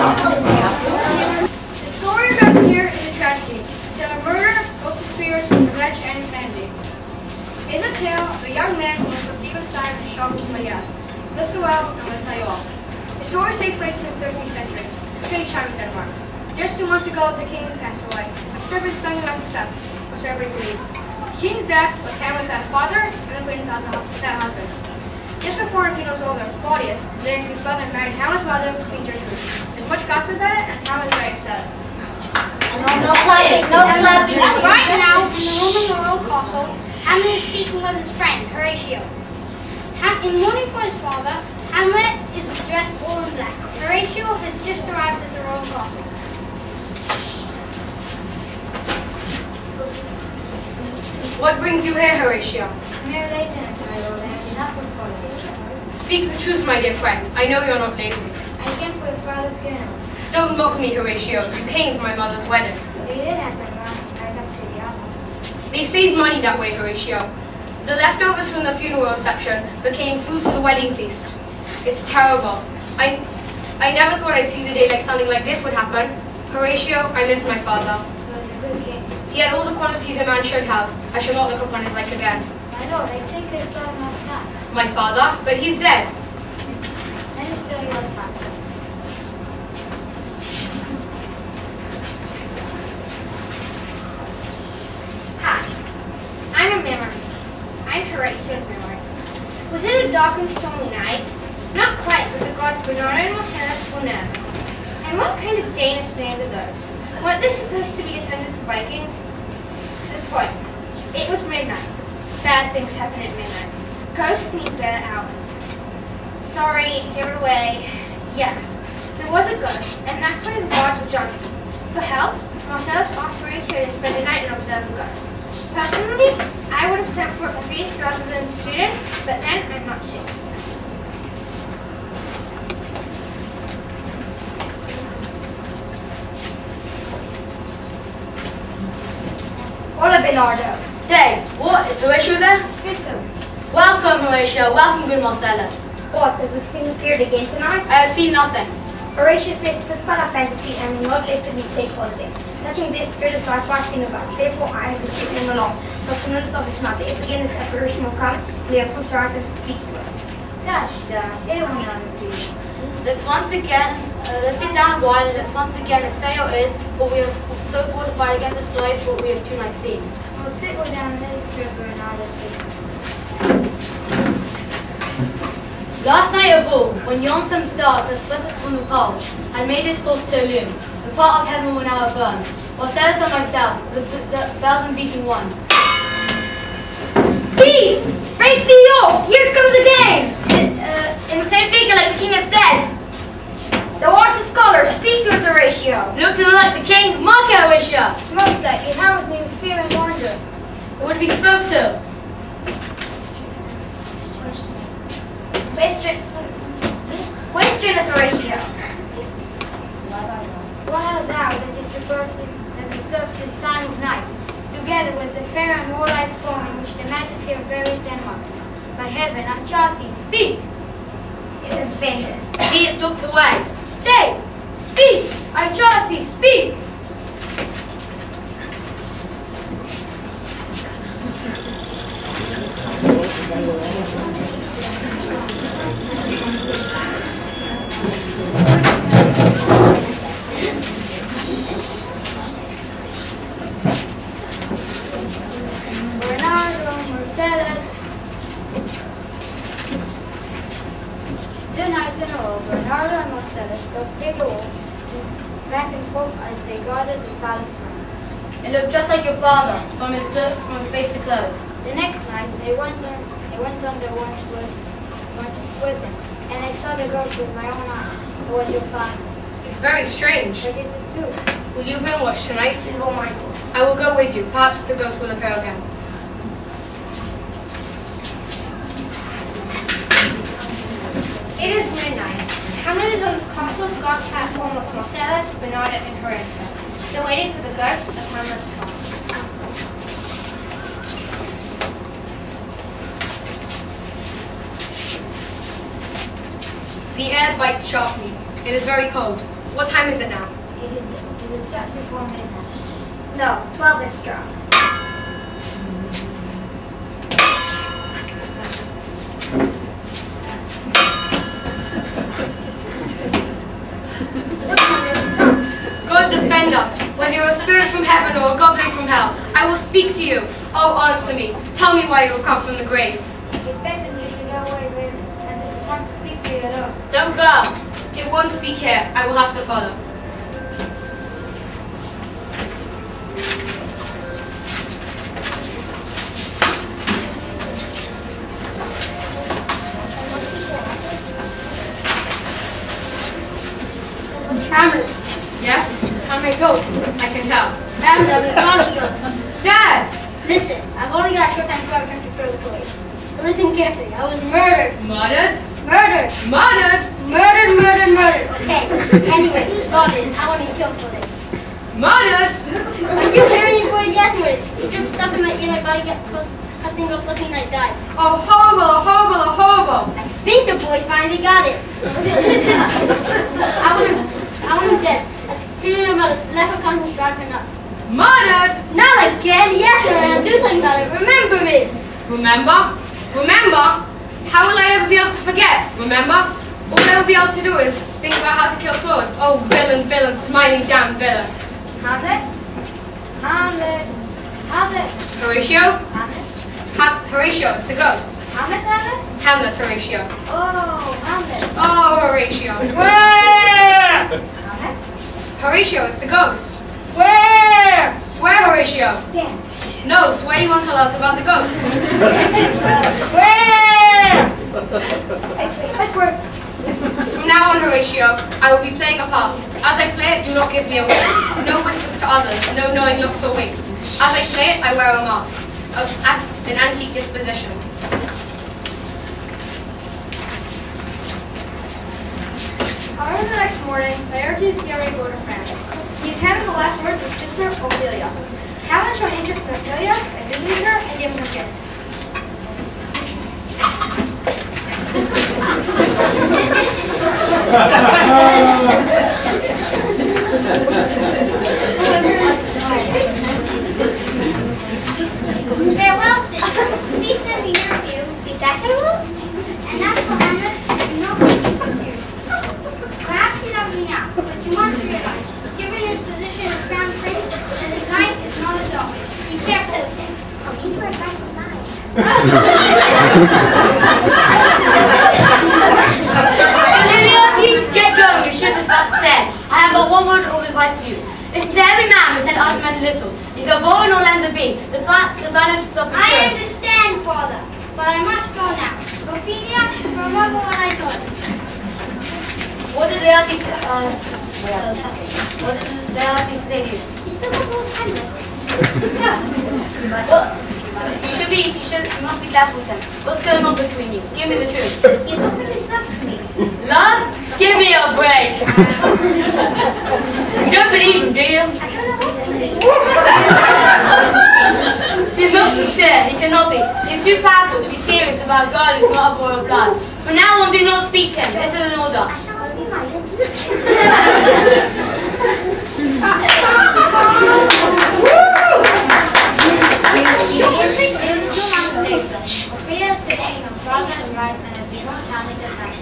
The story about here is a tragedy. A tale of murder, ghost spirits, revenge, and insanity. It is a tale of a young man who was deep inside and struggled with my gas. Listen well, I'm going to tell you all. The story takes place in the 13th century, a strange time in Denmark. Just 2 months ago, the king passed away. A stupid, stunning massive step, which everybody believes. The king's death was Hamlet had a father, and the queen had a husband. Just before the king was older, Claudius, then his brother, married Hamlet's mother, Queen Gertrude. There's much gossip about it, and Hamlet is very upset. No clapping. Right now, in the Roman royal castle, Hamlet is speaking with his friend, Horatio. In mourning for his father, Hamlet is dressed all in black. Horatio has just arrived at the royal castle. What brings you here, Horatio? Mere laziness, my lord, and I did not look for it. Speak the truth, my dear friend. I know you're not lazy. I came for your father's funeral. Don't mock me, Horatio. You came for my mother's wedding. They did happen, I left to the office. They saved money that way, Horatio. The leftovers from the funeral reception became food for the wedding feast. It's terrible. I never thought I'd see the day like something like this would happen. Horatio, I miss my father. He was a good king. He had all the qualities a man should have. I shall not look upon his like again. My lord, I think I saw my son. My father? But he's dead. Let me tell you what happened. Hi, I'm a memory. I'm Horatio's memory. Was it a dark and stormy night? Not quite, but the gods Bernard and Marcellus were near. And what kind of Danish names are those? Weren't they supposed to be descendants of Vikings? To the point. It was midnight. Bad things happen at midnight. Ghosts need better hours. Sorry, give it away. Yes, there was a ghost, and that's why the gods were jumping. For help, Marcellus asked Horatio to spend the night and observe the ghost. Personally, I would have sent for a priest rather than a student, but then I'm not sure. Hola, Bernardo. Say, what? Is Horatio there? Yes, sir. Welcome, Horatio. Welcome, good Marcellus. What, has this thing appeared again tonight? I have seen nothing. Horatio says it is part of fantasy and will not let the meat take holiday. Touching this spirit is last watching of us. Therefore, I have been keeping him along. Not to notice of this matter. If again this apparition will come, we have put our eyes and speak to us. Dash, it will not do. Let's once again, let's sit down a while and let's once again say what is, but we have so fortified against the strife what we have tonight seen. We'll sit with down Minister Bernardo. Last night of all, when yon some stars that split us from the poles had made this course to illume, the part of heaven will now have burned. Marcellus and myself, the bells and beating one. Peace! Break thee off! Here it comes again! In the same figure like the king is dead. Thou art a scholar, speak to it, Horatio. Look to the like the king, mark it, Horatio. Most likely, how would we fear and wonder? Who would be spoke to? Question it, Horatio. While thou that is the person that usurps this sign of night, together with the fair and warlike form in which the majesty of various Denmark, by heaven, I charge thee, speak! It is vented. See, it looks away. Stay! Speak! I charge thee, speak! Bernardo, Marcellus. 2 nights in a row, Bernardo and Marcellus go figure back and forth as they guarded the palace ground. It looked just like your father, from his face to clothes. The next night, they went on their watch with him, and I saw the ghost with my own eyes. What was your plan? It's very strange. I did it too. Will you go and watch tonight? Oh, Michael. I will go with you. Perhaps the ghost will appear again. It is midnight. Hamlet is on the castle's guard platform with Marcellus, Bernardo, and Horatio. They're waiting for the ghost of Hamlet's father. The air bites sharply. It is very cold. What time is it now? It is just before midnight. No, 12 is strong. God defend us, whether you're a spirit from heaven or a goblin from hell. I will speak to you. Oh, answer me. Tell me why you have come from the grave. It beckons you to go away, baby, as if you want to speak to your Lord. Don't go. It won't speak here. I will have to follow. Hamlet. Yes? I'm a ghost. I can tell. Hamlet, I'm an honest ghost. Dad! Listen, I've only got a short time before I return to purgatory. So listen carefully. I was murdered. Murdered? Murdered. Murdered? Murdered. Okay. Anyway, God did. I want to get killed for this. Murdered? Are you hearing me, boy? Yes, murdered. He dripped stuff in my body, got cussing, go slipping, and I died. Oh, horrible. I think the boy finally got it. I want him dead. As feeling about a leprechaun who's drive her nuts. Murdered? Not again. Yes, sir. I'll do something about it. Remember me. Remember? How will I ever be able to forget? Remember? All I will be able to do is think about how to kill Claude. Oh, villain, smiling damn villain. Hamlet? Horatio? Hamlet? Horatio, it's the ghost. Hamlet? Hamlet, Horatio. Oh, Hamlet. Oh, Horatio. Hamlet? Horatio, it's the ghost. Swear. Swear, Horatio. Damn. No, swear you won't tell us about the ghost. Swear. I swear. From now on, Horatio, I will be playing a part. As I play it, do not give me away. No whispers to others, no knowing looks or winks. As I play it, I wear a mask of an antique disposition. However, the next morning, Laertes is getting ready to go to France. He's having the last word with his sister, Ophelia. Hamlet showed interest in Ophelia and visited her and gave him her gifts. Farewell, sister. Please send me your view. See, that's a rule? And that's for Hamlet. Nobody takes you seriously. Perhaps he loves me now, but you must realize, given his position as crown prince, that his life is not his own. Be careful with him. I'll give you advice of mine. Laertes, get going. You should have not said. I have but one word of advice for you. Listen to every man who tell other men little. Neither boy nor land of be. The sign of stop and I understand, father, but I must go now. Ophelia, remember what I told you. What did Laertes say to you? He's been like old Hamlet. Well, you must be careful with him. What's going on between you? Give me the truth. He's offered his love to me. Love? Give me a break. You don't believe him, do you? I don't know what to do. He's not sincere. He cannot be. He's too powerful to be serious about a girl who's not of royal blood. From now on, do not speak to him. This is an order. I shall be silent. It was 2 months later. Ophelia is taking a father and rice and as you know, Hamlet is happy.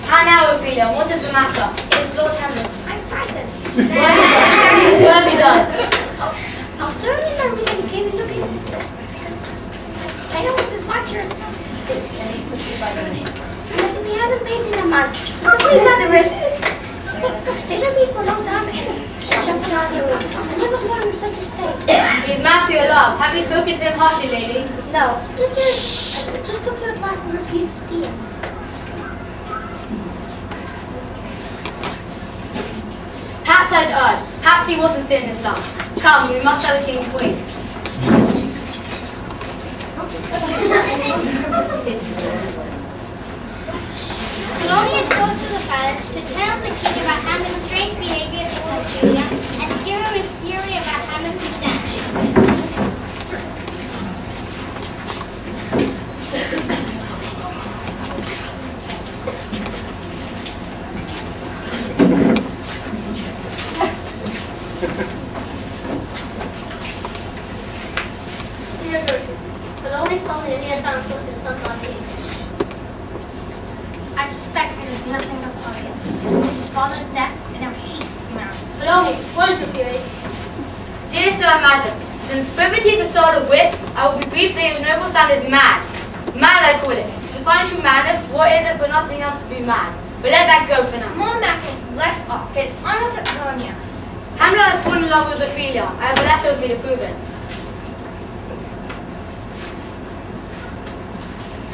How now, Ophelia? What is the matter? It's Lord Hamlet. I'm frightened. What have you done? I'll certainly not really give you looking. I know this is my church. Listen, we haven't paid in a month. It's always not the risk. Stayed on me for a long time and shut my eyes away. I never saw him in such a state. Is Matthew love? Have you spoken to him harshly, lady? No, just took your advice and refused to see him. Perhaps I'd erred. Perhaps he wasn't sincere in his love. Come, we must have a change for you. Polonius goes to the palace to tell the king about Hamlet's strange behavior father's death, and now haste him out. Belongings, what is your theory? Dear Sir and Madam, since brevity is the soul of wit, I will be brief that your noble son is mad. Mad, I call it. To define true madness, what is it but nothing else to be mad? But let that go for now. More madness, less off. It's almost erroneous. Hamlet has fallen in love with Ophelia. I have a letter with me to prove it.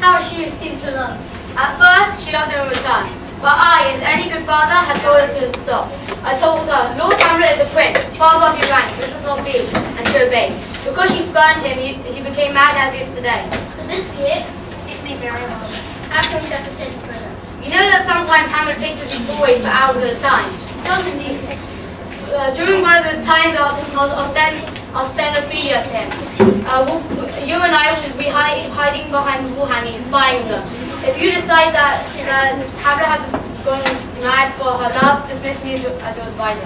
How she received her love. At first, she loved him in return. But I, as any good father, had told her to stop. I told her, Lord Hamlet is a prince, father of your ranks, this is not be, and she obeyed. Because she spurned him, he became mad as he is today. Could this be it? It may very well be. How can we necessitate further? You know that sometimes Hamlet paces his boys for hours at a time. Don't indeed. During one of those times, I'll send Ophelia to him. You and I will be hiding behind the wall hanging, spying on them. If you decide that Hamlet has gone mad for her love, dismiss me as your advisor.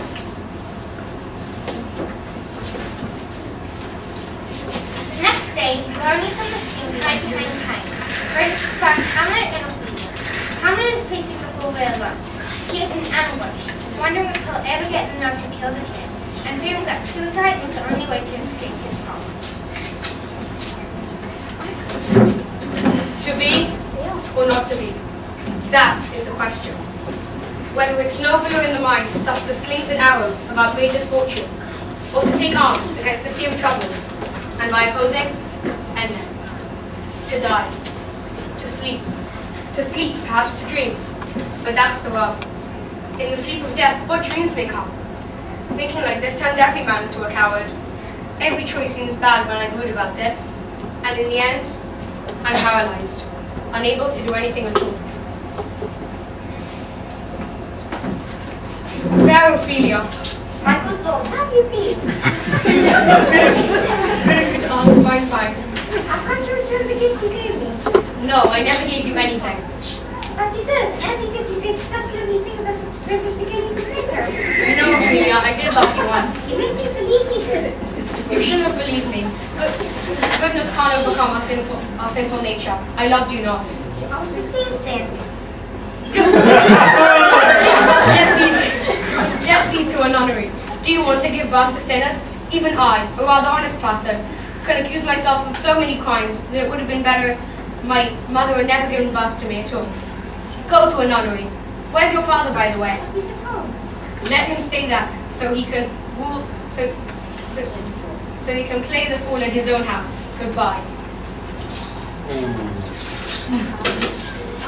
The next day, Baronius and the king hide behind the pine, ready to spot Hamlet and Ophelia. Hamlet is pacing the whole way alone. He is in ambush, wondering if he'll ever get enough to kill the king, and fearing that suicide is the only way to escape his problem. To be or not to be? That is the question. Whether it's nobler in the mind to suffer the slings and arrows of outrageous fortune, or to take arms against the sea of troubles, and by opposing, end them. To die. To sleep. To sleep, perhaps to dream. But that's the rub. In the sleep of death, what dreams may come? Thinking like this turns every man into a coward. Every choice seems bad when I brood about it. And in the end, I'm paralyzed, unable to do anything at all. Fair Ophelia. My good lord, how have you been? Very good answer, fine. I've come to return the gifts you gave me. No, I never gave you anything. But you did. As you did, you said such lovely things that the present became even greater. You know, Ophelia, I did love you once. You made me believe you did. You shouldn't have believed me. Goodness can't overcome our sinful nature. I loved you not. I was deceived then. Yet lead to a nunnery. Do you want to give birth to sinners? Even I, a rather honest person, can accuse myself of so many crimes that it would have been better if my mother had never given birth to me at all. Go to a nunnery. Where's your father, by the way? He's at home. Let him stay there, so he can rule, so he can play the fool in his own house. Goodbye.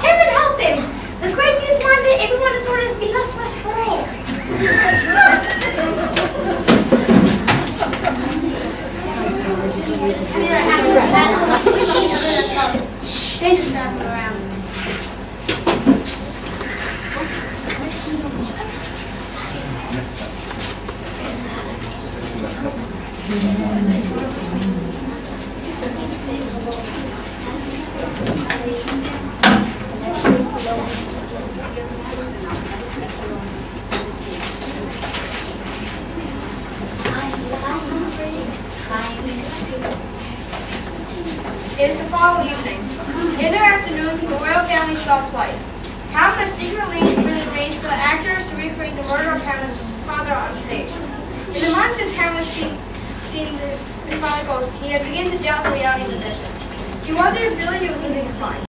Heaven help him! The greatest minds that everyone has thought has been lost to us for all. Dangerous travel around. It is the following evening. In their afternoon, the royal family saw a play. Hamlet secretly arranged for the actors to recreate the murder of Hamlet's father on stage. In the months since Hamlet seen his father ghost, he had begun to doubt the reality of the vision. He wondered if really he was losing his mind.